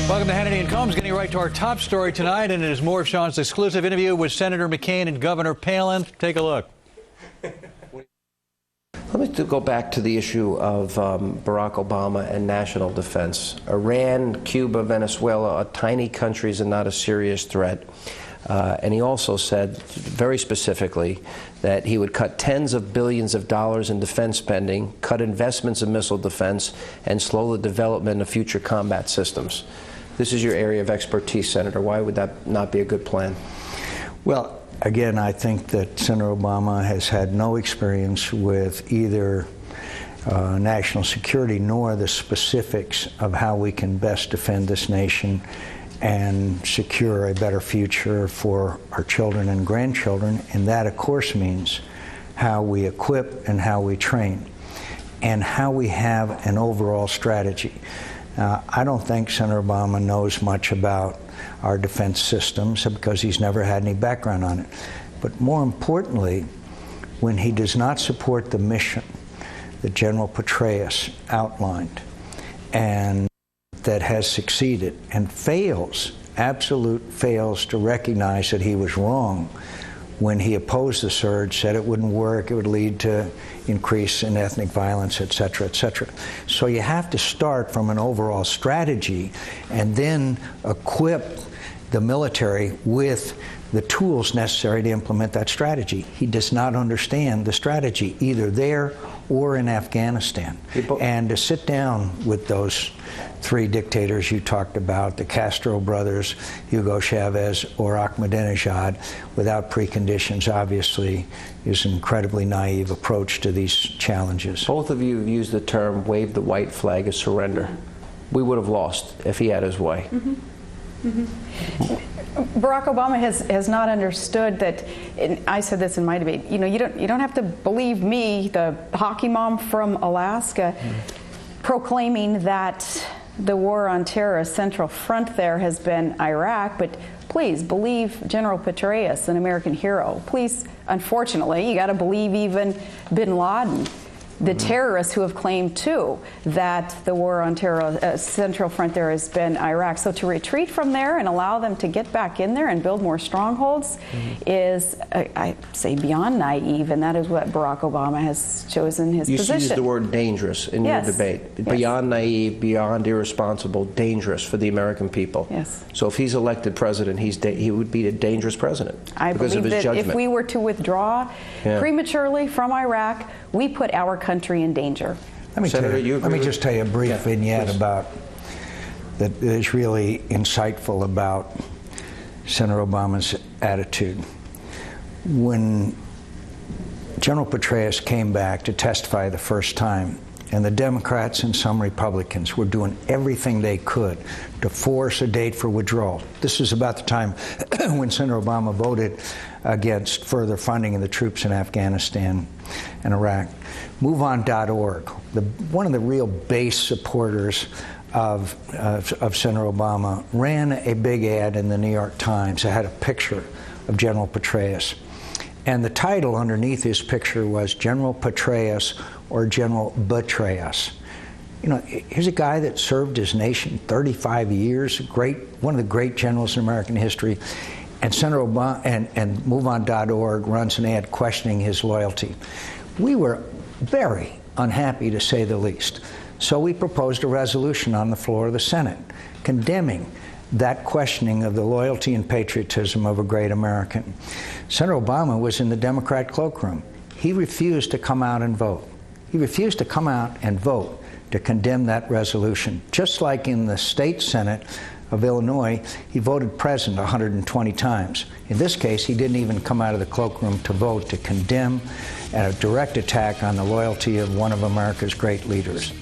Welcome to Hannity Colmes, getting right to our top story tonight, and it is more of Sean's exclusive interview with Senator McCain and Governor Palin. Take a look. Let me go back to the issue of Barack Obama and national defense. Iran, Cuba, Venezuela are tiny countries and not a serious threat. And he also said very specifically that he would cut tens of billions of dollars in defense spending, cut investments in missile defense, and slow the development of future combat systems. This is your area of expertise, Senator. Why would that not be a good plan? Well, again, I think that Senator Obama has had no experience with either national security nor the specifics of how we can best defend this nation and secure a better future for our children and grandchildren. And that, of course, means how we equip and how we train and how we have an overall strategy. I don't think Senator Obama knows much about our defense systems because he's never had any background on it. But more importantly, when he does not support the mission that General Petraeus outlined and that has succeeded and fails, fails to recognize that he was wrong when he opposed the surge, said it wouldn't work, it would lead to increase in ethnic violence, et cetera, et cetera. So you have to start from an overall strategy and then equip the military with the tools necessary to implement that strategy. He does not understand the strategy, either there or in Afghanistan. And to sit down with those three dictators you talked about, the Castro Brothers, Hugo Chavez, or Ahmadinejad, without preconditions, obviously, is an incredibly naive approach to these challenges. Both of you have used the term wave the white flag as surrender. We would have lost if he had his way. Barack Obama has not understood that, and I said this in my debate, you don't have to believe me, the hockey mom from Alaska, proclaiming that the war on terror, a central front there has been Iraq, but please believe General Petraeus, an American hero. Please, unfortunately, you got to believe even bin Laden, the terrorists who have claimed, too, that the war on terror, central front there has been Iraq. So to retreat from there and allow them to get back in there and build more strongholds is, I say, beyond naive, and that is what Barack Obama has chosen his position. You used the word dangerous in your debate. Yes. Beyond naive, beyond irresponsible, dangerous for the American people. Yes. So if he's elected president, he would be a dangerous president because of his that judgment. If we were to withdraw prematurely from Iraq, we put our country in danger. Let me just tell you a brief vignette about that is really insightful about Senator Obama's attitude. When General Petraeus came back to testify the first time, and the Democrats and some Republicans were doing everything they could to force a date for withdrawal. This is about the time when Senator Obama voted against further funding of the troops in Afghanistan and Iraq. MoveOn.org, one of the real base supporters of Senator Obama, ran a big ad in the New York Times that had a picture of General Petraeus. And the title underneath his picture was General Petraeus or General Betrayus. You know, here's a guy that served his nation 35 years, one of the great generals in American history, and Senator Obama and MoveOn.org runs an ad questioning his loyalty. We were very unhappy, to say the least. So we proposed a resolution on the floor of the Senate condemning that questioning of the loyalty and patriotism of a great American. Senator Obama was in the Democrat cloakroom. He refused to come out and vote. He refused to come out and vote to condemn that resolution. Just like in the state Senate of Illinois, he voted present 120 times. In this case, he didn't even come out of the cloakroom to vote to condemn a direct attack on the loyalty of one of America's great leaders.